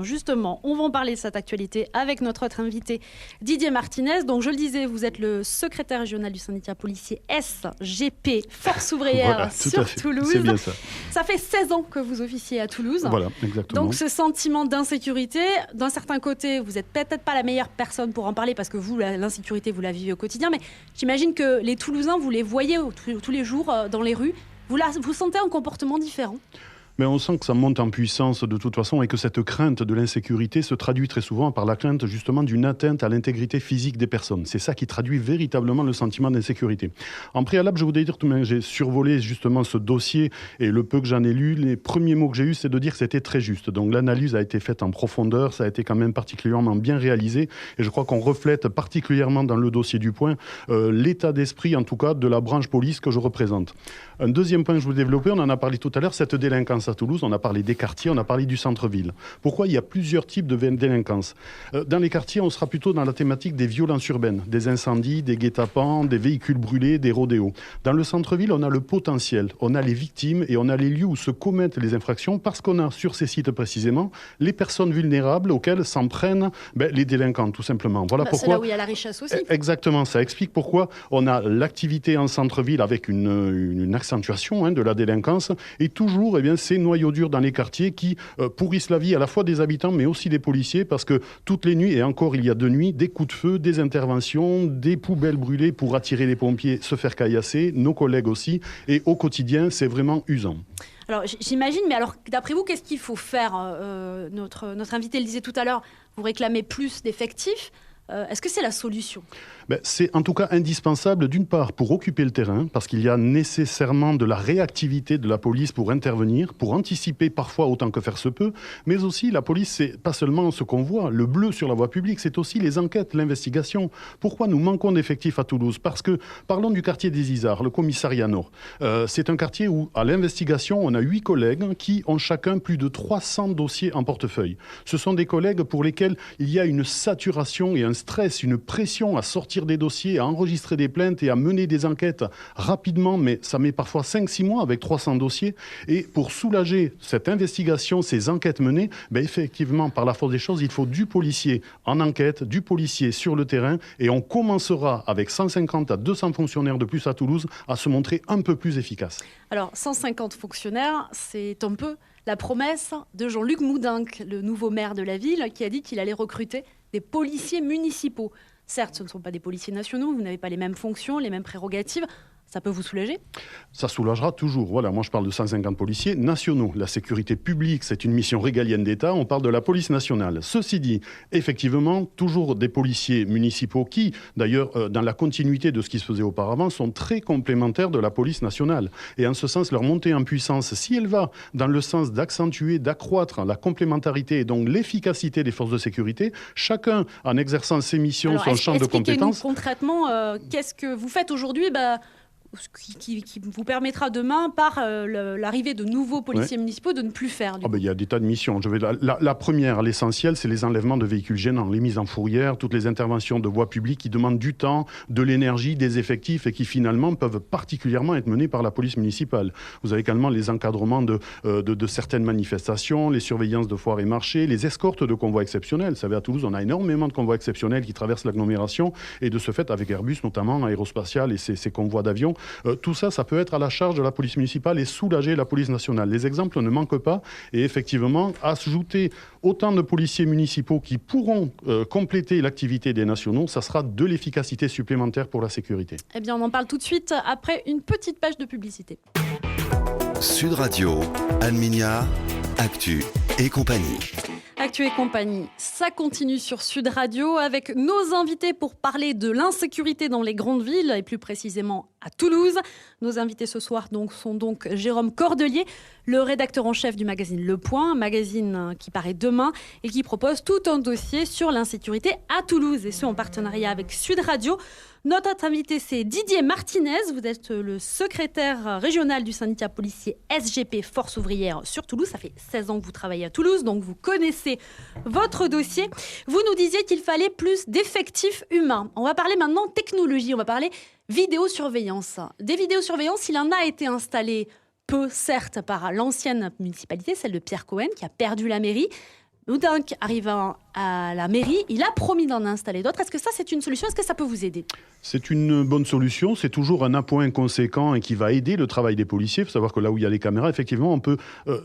Justement, on va en parler de cette actualité avec notre autre invité Didier Martinez. Donc je le disais, vous êtes le secrétaire régional du syndicat policier SGP Force Ouvrière Voilà, sur Toulouse. C'est bien ça. Ça fait 16 ans que vous officiez à Toulouse. Voilà, exactement. Donc ce sentiment d'insécurité, d'un certain côté, vous n'êtes peut-être pas la meilleure personne pour en parler parce que vous, l'insécurité, vous la vivez au quotidien. Mais j'imagine que les Toulousains, vous les voyez tous les jours dans les rues. Vous sentez un comportement différent ? Mais on sent que ça monte en puissance de toute façon et que cette crainte de l'insécurité se traduit très souvent par la crainte justement d'une atteinte à l'intégrité physique des personnes. C'est ça qui traduit véritablement le sentiment d'insécurité. En préalable, je voudrais dire que j'ai survolé justement ce dossier et le peu que j'en ai lu, les premiers mots que j'ai eus, c'est de dire que c'était très juste. Donc l'analyse a été faite en profondeur, ça a été quand même particulièrement bien réalisé et je crois qu'on reflète particulièrement dans le dossier du Point l'état d'esprit en tout cas de la branche police que je représente. Un deuxième point que je veux développer, on en a parlé tout à l'heure, cette délinquance à Toulouse, on a parlé des quartiers, on a parlé du centre-ville. Pourquoi il y a plusieurs types de délinquance ? Dans les quartiers, on sera plutôt dans la thématique des violences urbaines, des incendies, des guet-apens, des véhicules brûlés, des rodéos. Dans le centre-ville, on a le potentiel, on a les victimes et on a les lieux où se commettent les infractions parce qu'on a sur ces sites précisément les personnes vulnérables auxquelles s'en prennent les délinquants, tout simplement. Voilà pourquoi. C'est là où il y a la richesse aussi. Exactement, ça explique pourquoi on a l'activité en centre-ville avec une accentuation de la délinquance et toujours ces noyaux durs dans les quartiers qui pourrissent la vie à la fois des habitants mais aussi des policiers parce que toutes les nuits, et encore il y a 2 nuits, des coups de feu, des interventions, des poubelles brûlées pour attirer les pompiers, se faire caillasser, nos collègues aussi, et au quotidien c'est vraiment usant. Alors j'imagine, mais alors d'après vous, qu'est-ce qu'il faut faire notre invité le disait tout à l'heure, vous réclamez plus d'effectifs. Est-ce que c'est la solution ? C'est en tout cas indispensable, d'une part, pour occuper le terrain, parce qu'il y a nécessairement de la réactivité de la police pour intervenir, pour anticiper parfois autant que faire se peut, mais aussi la police, c'est pas seulement ce qu'on voit, le bleu sur la voie publique, c'est aussi les enquêtes, l'investigation. Pourquoi nous manquons d'effectifs à Toulouse ? Parce que, parlons du quartier des Isards, le commissariat Nord. C'est un quartier où, à l'investigation, on a 8 collègues qui ont chacun plus de 300 dossiers en portefeuille. Ce sont des collègues pour lesquels il y a une saturation et un stress, une pression à sortir des dossiers, à enregistrer des plaintes et à mener des enquêtes rapidement, mais ça met parfois 5-6 mois avec 300 dossiers. Et pour soulager cette investigation, ces enquêtes menées, effectivement, par la force des choses, il faut du policier en enquête, du policier sur le terrain, et on commencera avec 150 à 200 fonctionnaires de plus à Toulouse à se montrer un peu plus efficace. Alors, 150 fonctionnaires, c'est un peu la promesse de Jean-Luc Moudenc, le nouveau maire de la ville, qui a dit qu'il allait recruter des policiers municipaux. Certes, ce ne sont pas des policiers nationaux, vous n'avez pas les mêmes fonctions, les mêmes prérogatives. Ça peut vous soulager ? Ça soulagera toujours. Voilà, moi je parle de 150 policiers nationaux. La sécurité publique, c'est une mission régalienne d'État. On parle de la police nationale. Ceci dit, effectivement, toujours des policiers municipaux qui, d'ailleurs, dans la continuité de ce qui se faisait auparavant, sont très complémentaires de la police nationale. Et en ce sens, leur montée en puissance, si elle va dans le sens d'accentuer, d'accroître la complémentarité et donc l'efficacité des forces de sécurité, chacun en exerçant ses missions, son champ de compétences. Concrètement, qu'est-ce que vous faites aujourd'hui qui vous permettra demain, par l'arrivée de nouveaux policiers municipaux, de ne plus faire Il y a des tas de missions. La première, l'essentiel, c'est les enlèvements de véhicules gênants, les mises en fourrière, toutes les interventions de voies publiques qui demandent du temps, de l'énergie, des effectifs et qui finalement peuvent particulièrement être menées par la police municipale. Vous avez également les encadrements de certaines manifestations, les surveillances de foires et marchés, les escortes de convois exceptionnels. Vous savez, à Toulouse, on a énormément de convois exceptionnels qui traversent l'agglomération et de ce fait, avec Airbus notamment, Aérospatiale et ses convois d'avions, tout ça, ça peut être à la charge de la police municipale et soulager la police nationale. Les exemples ne manquent pas et effectivement, ajouter autant de policiers municipaux qui pourront compléter l'activité des nationaux, ça sera de l'efficacité supplémentaire pour la sécurité. Eh bien, on en parle tout de suite après une petite page de publicité. Sud Radio, Anne Mignard, Actu et compagnie. Actu et compagnie, ça continue sur Sud Radio avec nos invités pour parler de l'insécurité dans les grandes villes et plus précisément à Toulouse. Nos invités ce soir sont donc Jérôme Cordelier, le rédacteur en chef du magazine Le Point, un magazine qui paraît demain et qui propose tout un dossier sur l'insécurité à Toulouse et ce en partenariat avec Sud Radio. Notre autre invité, c'est Didier Martinez. Vous êtes le secrétaire régional du syndicat policier SGP Force Ouvrière sur Toulouse. Ça fait 16 ans que vous travaillez à Toulouse, donc vous connaissez votre dossier. Vous nous disiez qu'il fallait plus d'effectifs humains. On va parler maintenant technologie, on va parler vidéosurveillance. Des vidéosurveillances, il en a été installé peu, certes, par l'ancienne municipalité, celle de Pierre Cohen, qui a perdu la mairie. Oudinck arrive à la mairie, il a promis d'en installer d'autres. Est-ce que ça, c'est une solution? Est-ce que ça peut vous aider? C'est une bonne solution, c'est toujours un appoint conséquent et qui va aider le travail des policiers. Il faut savoir que là où il y a les caméras, effectivement, on peut,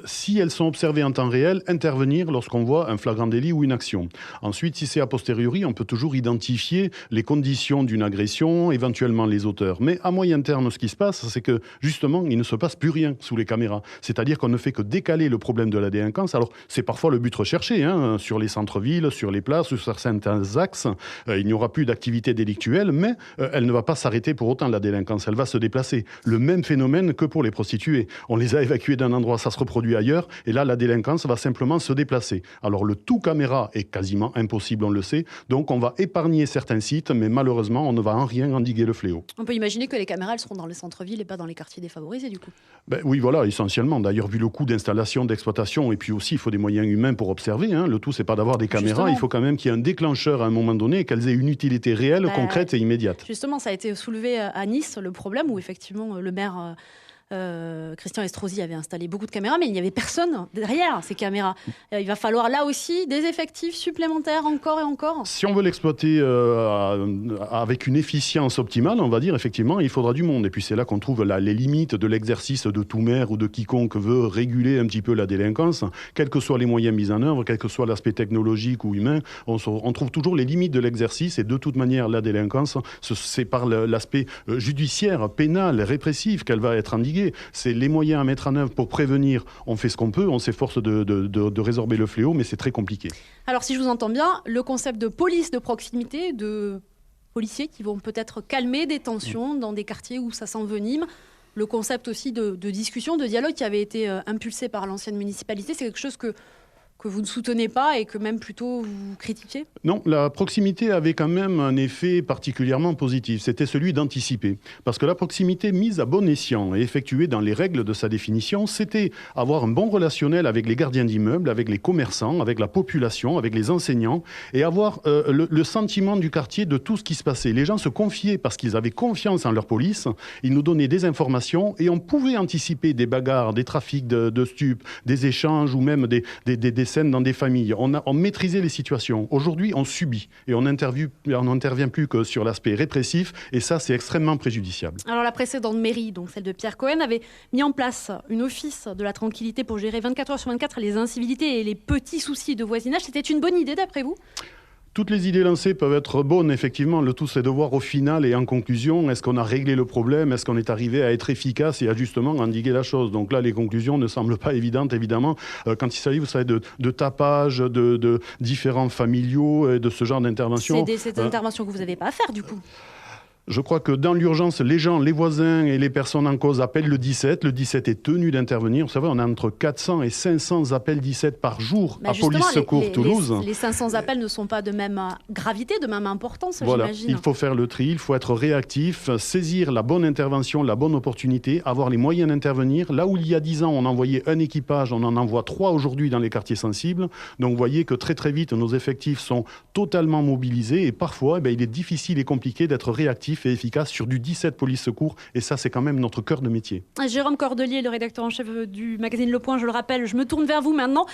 si elles sont observées en temps réel, intervenir lorsqu'on voit un flagrant délit ou une action. Ensuite, si c'est a posteriori, on peut toujours identifier les conditions d'une agression, éventuellement les auteurs. Mais à moyen terme, ce qui se passe, c'est que justement, il ne se passe plus rien sous les caméras. C'est-à-dire qu'on ne fait que décaler le problème de la délinquance. Alors, c'est parfois le but recherché, sur les centres-villes, sur les places, sur certains axes. Il n'y aura plus d'activité délictuelle, mais elle ne va pas s'arrêter pour autant, la délinquance. Elle va se déplacer. Le même phénomène que pour les prostituées. On les a évacuées d'un endroit, ça se reproduit ailleurs, et là, la délinquance va simplement se déplacer. Alors, le tout caméra est quasiment impossible, on le sait. Donc, on va épargner certains sites, mais malheureusement, on ne va en rien endiguer le fléau. On peut imaginer que les caméras, elles seront dans les centres-villes et pas dans les quartiers défavorisés, du coup. Oui, voilà, essentiellement. D'ailleurs, vu le coût d'installation, d'exploitation, et puis aussi, il faut des moyens humains pour observer. Le tout, c'est pas d'avoir des caméras. Justement. Il faut quand même qu'il y ait un déclencheur à un moment donné et qu'elles aient une utilité réelle, concrète et immédiate. Justement, ça a été soulevé à Nice, le problème où effectivement le maire Christian Estrosi avait installé beaucoup de caméras, mais il n'y avait personne derrière ces caméras. Il va falloir là aussi des effectifs supplémentaires encore et encore. Si on veut l'exploiter avec une efficience optimale, on va dire, effectivement, il faudra du monde. Et puis c'est là qu'on trouve les limites de l'exercice de tout maire ou de quiconque veut réguler un petit peu la délinquance. Quels que soient les moyens mis en œuvre, quel que soit l'aspect technologique ou humain, on trouve toujours les limites de l'exercice. Et de toute manière, la délinquance, c'est par l'aspect judiciaire, pénal, répressif qu'elle va être endiguée. C'est les moyens à mettre en œuvre pour prévenir. On fait ce qu'on peut, on s'efforce de résorber le fléau, mais c'est très compliqué. Alors, si je vous entends bien, le concept de police de proximité, de policiers qui vont peut-être calmer des tensions dans des quartiers où ça s'envenime, le concept aussi de discussion, de dialogue qui avait été impulsé par l'ancienne municipalité, c'est quelque chose que vous ne soutenez pas et que même plutôt vous critiquez? Non, la proximité avait quand même un effet particulièrement positif. C'était celui d'anticiper. Parce que la proximité mise à bon escient et effectuée dans les règles de sa définition, c'était avoir un bon relationnel avec les gardiens d'immeubles, avec les commerçants, avec la population, avec les enseignants, et avoir le sentiment du quartier de tout ce qui se passait. Les gens se confiaient parce qu'ils avaient confiance en leur police, ils nous donnaient des informations et on pouvait anticiper des bagarres, des trafics de stupes, des échanges ou même des scènes dans des familles. On maîtrisait les situations. Aujourd'hui, on subit et on n'intervient plus que sur l'aspect répressif et ça, c'est extrêmement préjudiciable. Alors la précédente mairie, donc celle de Pierre Cohen, avait mis en place une office de la tranquillité pour gérer 24 heures sur 24 les incivilités et les petits soucis de voisinage. C'était une bonne idée d'après vous ? Toutes les idées lancées peuvent être bonnes, effectivement. Le tout, c'est de voir au final et en conclusion, est-ce qu'on a réglé le problème? Est-ce qu'on est arrivé à être efficace et à justement endiguer la chose? Donc là, les conclusions ne semblent pas évidentes, évidemment. Quand il s'agit, vous savez, de tapage, de différents familiaux et de ce genre d'intervention. C'est des interventions que vous n'avez pas à faire, du coup. Je crois que dans l'urgence, les gens, les voisins et les personnes en cause appellent le 17. Le 17 est tenu d'intervenir. Vous savez, on a entre 400 et 500 appels 17 par jour à Police Secours Toulouse. Les 500 appels ne sont pas de même gravité, de même importance, voilà. J'imagine. Il faut faire le tri, il faut être réactif, saisir la bonne intervention, la bonne opportunité, avoir les moyens d'intervenir. Là où il y a 10 ans, on envoyait un équipage, on en envoie 3 aujourd'hui dans les quartiers sensibles. Donc vous voyez que très très vite, nos effectifs sont totalement mobilisés et parfois, il est difficile et compliqué d'être réactif et efficace sur du 17 police secours et ça c'est quand même notre cœur de métier. Jérôme Cordelier, le rédacteur en chef du magazine Le Point, je le rappelle, je me tourne vers vous maintenant.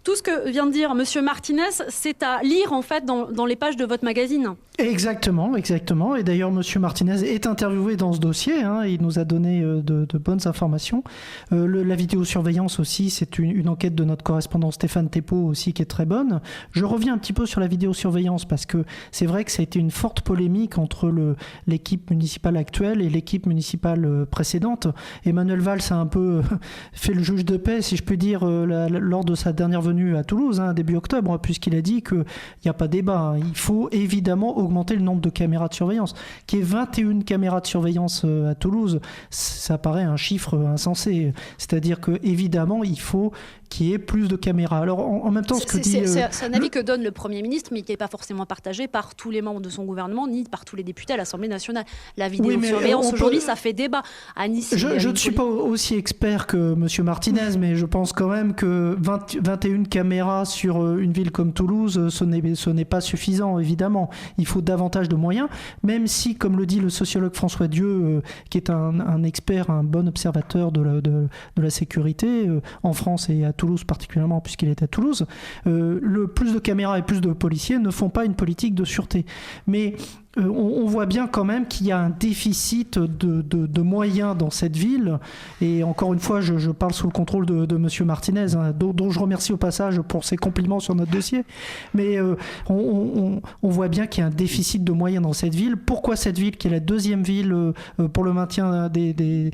Tout ce que vient de dire Monsieur Martinez, c'est à lire en fait dans les pages de votre magazine. Exactement. Et d'ailleurs Monsieur Martinez est interviewé dans ce dossier, il nous a donné de bonnes informations. La vidéosurveillance aussi, c'est une enquête de notre correspondant Stéphane Thépeau aussi qui est très bonne. Je reviens un petit peu sur la vidéosurveillance parce que c'est vrai que ça a été une forte polémique entre l'équipe municipale actuelle et l'équipe municipale précédente. Emmanuel Valls a un peu fait le juge de paix, si je puis dire, lors de sa dernière venue à Toulouse, début octobre, puisqu'il a dit qu'il n'y a pas débat. Il faut évidemment augmenter le nombre de caméras de surveillance. Qu'il y ait 21 caméras de surveillance à Toulouse, ça paraît un chiffre insensé. C'est-à-dire qu'évidemment, il faut qu'il y ait plus de caméras. Alors, en même temps, c'est un avis que donne le Premier ministre, mais qui n'est pas forcément partagé par tous les membres de son gouvernement, ni par tous les députés à l'Assemblée nationale. nationale. La vidéosurveillance, aujourd'hui, ça fait débat. À Nice, je ne suis pas aussi expert que M. Martinez, mais je pense quand même que 21 caméras sur une ville comme Toulouse, ce n'est pas suffisant, évidemment. Il faut davantage de moyens, même si, comme le dit le sociologue François Dieu, qui est un expert, un bon observateur de la sécurité, en France et à Toulouse particulièrement, puisqu'il est à Toulouse, le plus de caméras et plus de policiers ne font pas une politique de sûreté. Mais on voit bien quand même qu'il y a un déficit de moyens dans cette ville. Et encore une fois, je parle sous le contrôle de M. Martinez, dont je remercie au passage pour ses compliments sur notre dossier. Mais on voit bien qu'il y a un déficit de moyens dans cette ville. Pourquoi cette ville, qui est la deuxième ville pour le maintien de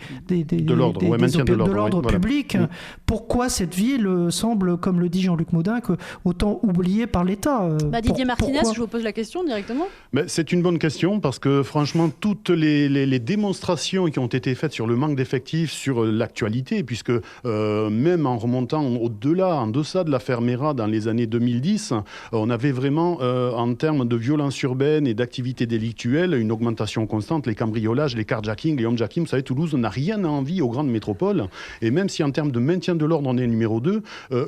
l'ordre public, pourquoi cette ville semble, comme le dit Jean-Luc Modin, autant oubliée par l'État Didier Martinez, je vous pose la question directement. C'est une bonne question, parce que franchement, toutes les démonstrations qui ont été faites sur le manque d'effectifs, sur l'actualité, puisque même en remontant en deçà de l'affaire Mera dans les années 2010, on avait vraiment, en termes de violence urbaine et d'activité délictuelle, une augmentation constante, les cambriolages, les carjacking, les homejacking. Vous savez, Toulouse n'a rien à envier aux grandes métropoles, et même si en termes de maintien de l'ordre, on est numéro 2,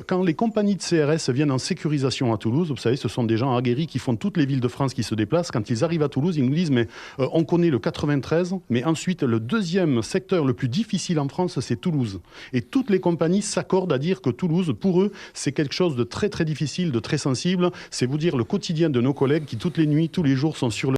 quand les compagnies de CRS viennent en sécurisation à Toulouse, vous savez, ce sont des gens aguerris qui font toutes les villes de France qui se déplacent. Quand ils arrivent à Toulouse, ils nous disent mais on connaît le 93, mais ensuite le deuxième secteur le plus difficile en France, c'est Toulouse. Et toutes les compagnies s'accordent à dire que Toulouse, pour eux, c'est quelque chose de très très difficile, de très sensible. C'est vous dire le quotidien de nos collègues qui toutes les nuits, tous les jours sont sur